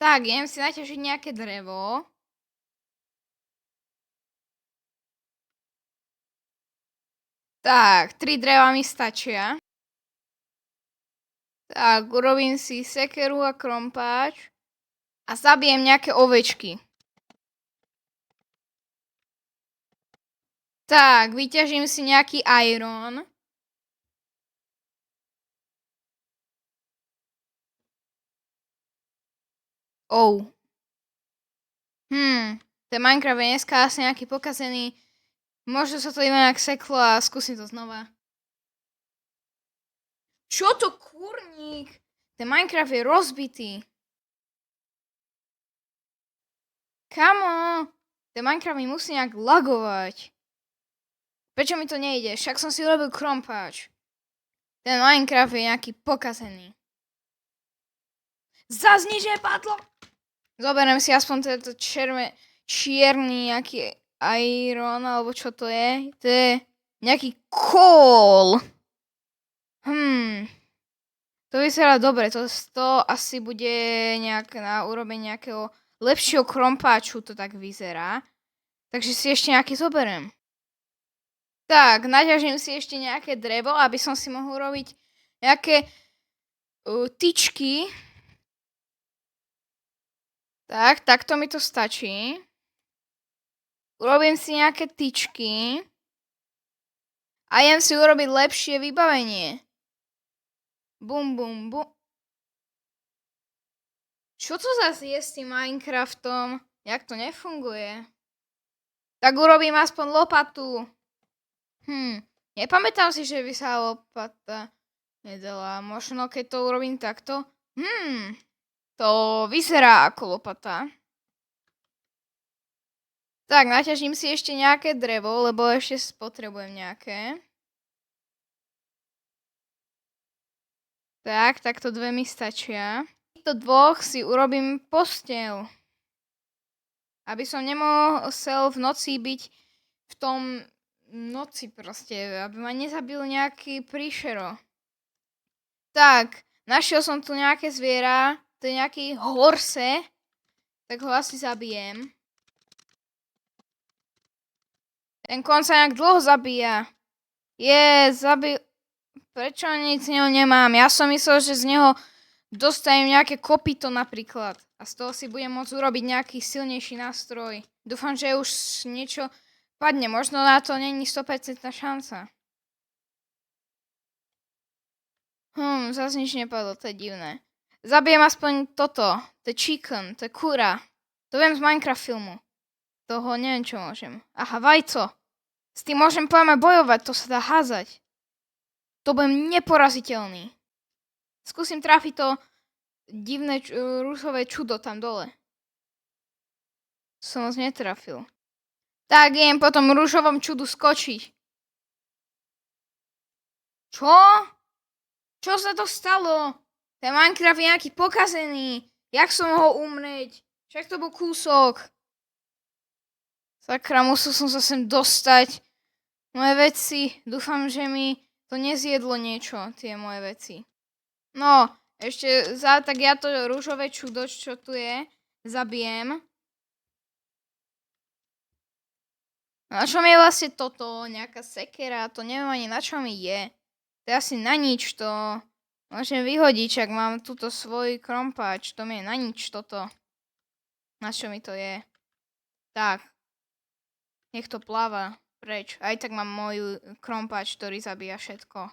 Tak, idem si naťažiť nejaké drevo. Tak, 3 dreva mi stačia. Tak, urobím si sekeru a krompáč. A zabijem nejaké ovečky. Tak, vyťažím si nejaký iron. Ten Minecraft je dneska asi nejaký pokazený. Možno sa to iba nejak seklo a skúsim to znova. Čo to, kurník? Ten Minecraft je rozbitý. Kamo, ten Minecraft mi musí nejak lagovať. Prečo mi to nejde? Však som si urobil krompáč. Ten Minecraft je nejaký pokazený. Zas nič nepadlo. Zoberiem si aspoň tento čierny nejaký iron, alebo čo to je. To je nejaký coal. To vyzerá dobre, to asi bude nejak na urobenie nejakého lepšieho krompáču, to tak vyzerá. Takže si ešte nejaký zoberiem. Tak, naťažím si ešte nejaké drevo, aby som si mohol robiť nejaké tyčky. Tak, takto mi to stačí. Urobím si nejaké tyčky. A idem si urobiť lepšie vybavenie. Bum, bum, bum. Čo to zase je s tým Minecraftom? Jak to nefunguje? Tak urobím aspoň lopatu. Nepamätám si, že by sa lopata nedala. Možno keď to urobím takto. To vyzerá ako lopata. Tak, naťažím si ešte nejaké drevo, lebo ešte potrebujem nejaké. Tak, takto 2 mi stačia. Týchto 2 si urobím posteľ. Aby som nemusel v noci byť v tom noci proste, aby ma nezabil nejaký príšero. Tak, našiel som tu nejaké zviera, to je nejaký horse, tak ho asi zabijem. Ten kon sa nejak dlho zabíja. Prečo nic z neho nemám? Ja som myslel, že z neho dostanem nejaké kopyto napríklad. A z toho si budem môcť urobiť nejaký silnejší nástroj. Dúfam, že už niečo padne. Možno na to není 100% šanca. Zase nič nepadlo, to je divné. Zabijem aspoň toto. To je chicken, to je kura. To viem z Minecraft filmu. Toho neviem, čo môžem. Aha, vajco. S tým môžem poďme bojovať, to sa dá házať. To budem neporaziteľný. Skúsim trafiť to divné rúžové čudo tam dole. Som moc netrafil. Tak idem po tom rúžovom čudu skočiť. Čo? Čo sa to stalo? Ten Minecraft je nejaký pokazený. Jak som mohol umrieť? Však to bol kúsok. Sakra, musel som sa sem dostať. Moje veci. Dúfam, že mi to nezjedlo niečo, tie moje veci. No, ešte tak ja to rúžové čudo, čo tu je, zabijem. Na čo mi je vlastne toto? Nejaká sekera? To neviem ani na čo mi je. To je asi na nič to. Môžem vyhodiť, ak mám túto svoj krompáč. To mi je na nič toto. Na čo mi to je? Tak. Nech to pláva preč. Aj tak mám môj krompáč, ktorý zabíja všetko.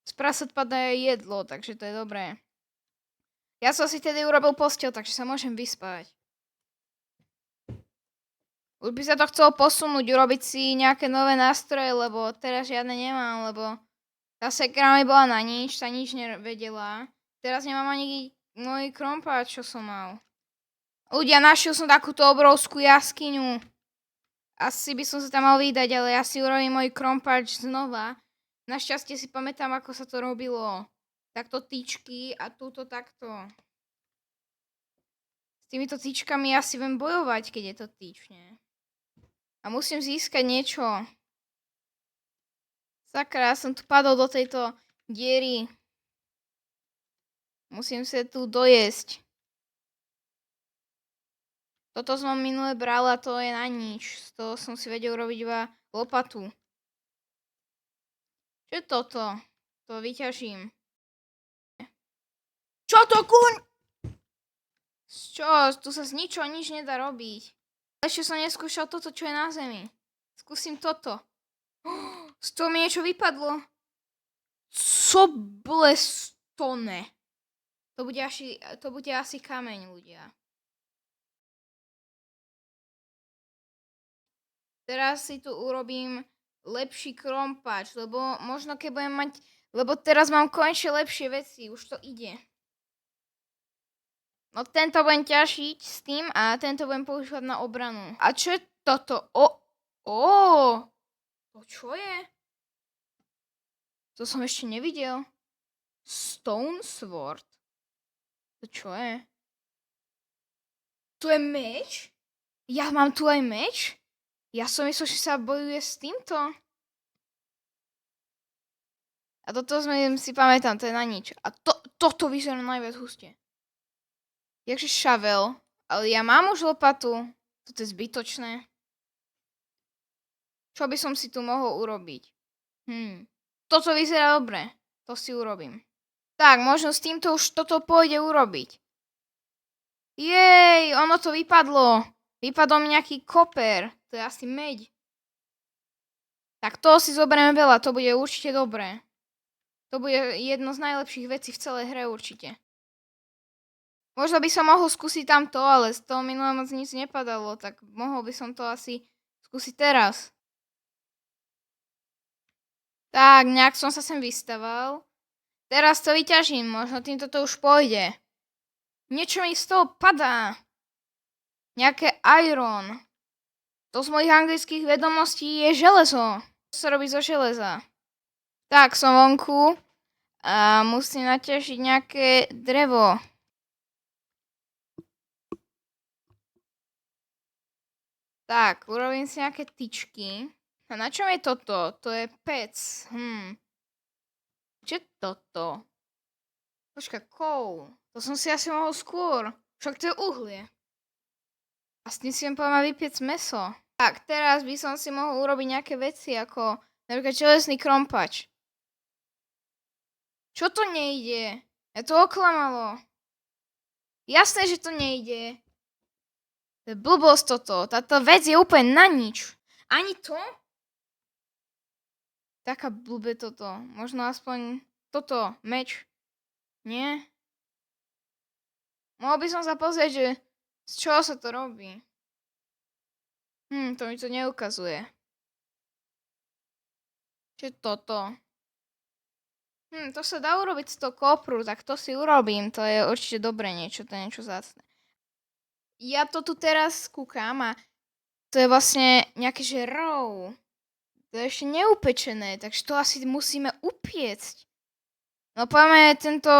Z prasat padá jedlo, takže to je dobré. Ja som si tedy urobil posteľ, takže sa môžem vyspať. Už by sa to chcelo posunúť, urobiť si nejaké nové nástroje, lebo teraz žiadne nemám, lebo tá sekera mi bola na nič, sa nič nevedela. Teraz nemám ani môj krompáč, čo som mal. Ľudia, našiel som takúto obrovskú jaskyňu. Asi by som sa tam mal vydať, ale ja si urobím môj krompáč znova. Našťastie si pamätám, ako sa to robilo. Takto tyčky a túto takto. S týmito tyčkami asi viem bojovať, keď je to tyčne. A musím získať niečo. Sakra, ja som tu padol do tejto diery. Musím si tu dojesť. Toto som minule brala, to je na nič. Z toho som si vedel urobiť iba lopatu. Čo je toto? To vyťažím. Čo to kuň? Čo? Tu sa z ničoho nič nedá robiť. Ešte som neskúšal toto, čo je na zemi. Skúsim toto. Z toho mi niečo vypadlo. Coblestone. To bude asi kameň, ľudia. Teraz si tu urobím lepší krompač, lebo možno keď budem mať... Lebo teraz mám konečne lepšie veci, už to ide. No tento budem ťažiť s tým a tento budem používať na obranu. A čo je toto? To čo je? To som ešte nevidel. Stone Sword. To čo je? To je meč? Ja mám tu aj meč? Ja som myslel, že sa bojuje s týmto. A toto si pamätám, to je na nič. A toto vyzerá najviac hustie. Jakže šavel. Ale ja mám už lopatu. Toto je zbytočné. Čo by som si tu mohol urobiť? Toto vyzerá dobre. To si urobím. Tak, možno s týmto už toto pôjde urobiť. Jej, ono to vypadlo. Vypadol mi nejaký koper. To je asi meď. Tak to si zoberieme veľa, to bude určite dobré. To bude jedno z najlepších vecí v celej hre určite. Možno by som mohol skúsiť tamto, ale z toho minulé moc nič nepadalo, tak mohol by som to asi skúsiť teraz. Tak, nejak som sa sem vystaval. Teraz to vyťažím, možno týmto to už pôjde. Niečo mi z toho padá. Nejaké iron. To z mojich anglických vedomostí je železo. To sa robí zo železa. Tak, som vonku a musím naťažiť nejaké drevo. Tak, urobím si nejaké tyčky. A na čom je toto? To je pec. Čo je toto? Počkaj, coal. To som si asi mohol skôr. Však to je uhlie. A s tým si viem povedať vypiec mäso. Tak, teraz by som si mohol urobiť nejaké veci, ako napríklad železný krompač. Čo to nejde? Ja to oklamalo. Jasné, že to nejde. To je blbosť toto. Táto vec je úplne na nič. Ani to? Taká blbé toto. Možno aspoň toto, meč. Nie? Mohol by som sa pozrieť, že z čoho sa to robí. To mi to neukazuje. Čo je toto? To sa dá urobiť z toho kopru, tak to si urobím. To je určite dobré niečo, to je niečo vzácne. Ja to tu teraz kúkam a to je vlastne nejaké že raw. To je ešte neupečené, takže to asi musíme upiecť. No poďme tento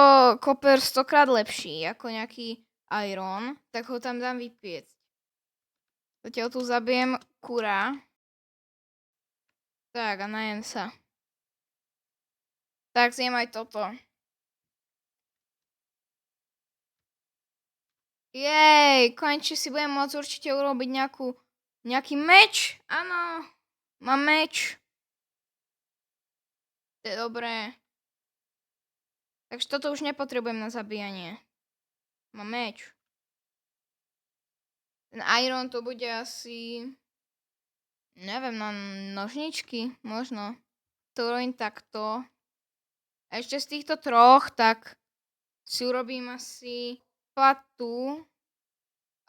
koper 100-krát lepší ako nejaký iron, tak ho tam dám vypiecť. Zatiaľ tu zabijem kura. Tak a najem sa. Tak zjem aj toto. Jej, konečne si budem môcť určite urobiť nejaký meč. Áno, mám meč. To je dobré. Takže toto už nepotrebujem na zabíjanie. Mám meč. Ten iron to bude asi... Neviem, na nožničky možno. To urobím takto. A ešte z týchto troch, tak si urobím asi patu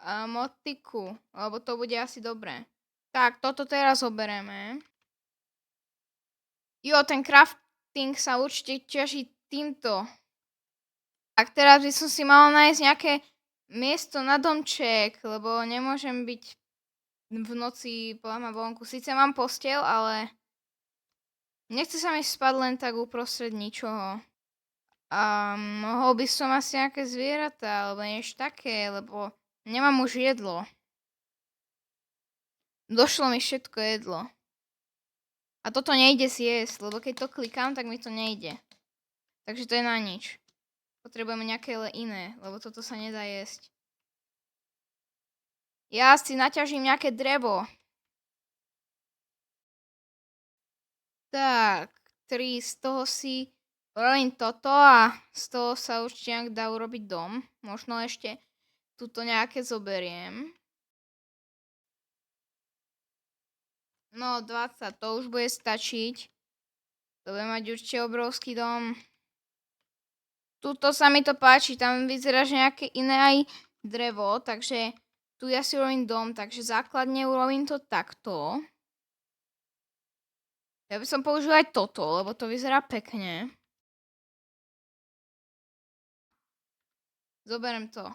a motiku, lebo to bude asi dobré. Tak, toto teraz zoberieme. Jo, ten crafting sa určite ťaží týmto. Tak teraz by som si mala nájsť nejaké miesto na domček, lebo nemôžem byť v noci podľa vonku. Sice mám posteľ, ale nechce sa mi spať len tak uprostred ničoho. A mohol by som asi nejaké zvieratá, alebo niečo také, lebo nemám už jedlo. Došlo mi všetko jedlo. A toto nejde zjesť, lebo keď to klikám, tak mi to nejde. Takže to je na nič. Potrebujeme nejaké iné, lebo toto sa nedá jesť. Ja si naťažím nejaké drevo. Tak, 3, z toho si urobím toto a z toho sa určite nejak dá urobiť dom. Možno ešte tuto nejaké zoberiem. No, 20, to už bude stačiť. To bude mať určite obrovský dom. Tuto sa mi to páči, tam vyzerá, že nejaké iné aj drevo, takže tu ja si urobím dom, takže základne urobím to takto. Ja by som použil aj toto, lebo to vyzerá pekne. Zoberiem to.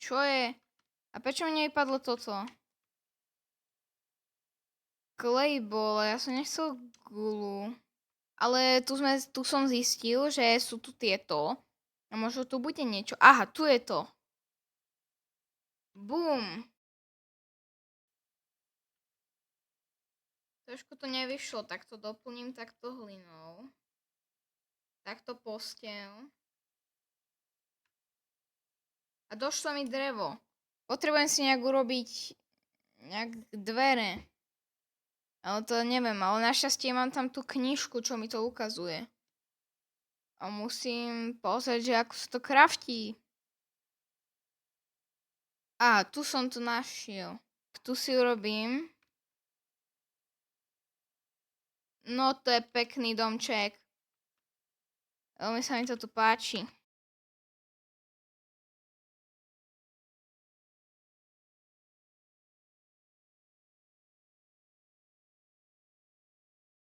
Čo je? A prečo mi nevypadlo toto? Clay ball, ja som nechcel gulu. Ale tu som zistil, že sú tu tieto. A možno tu bude niečo. Aha, tu je to. Bum. Trošku to nevyšlo, tak to doplním takto hlinou. Takto posteľ. A došlo mi drevo. Potrebujem si nejak urobiť dvere. Ale to neviem, ale našťastie mám tam tú knižku, čo mi to ukazuje. A musím pozrieť, že ako sa to kraftí. Á, tu som to našiel. Tu si urobím. No to je pekný domček. Veľmi sa mi to tu páči.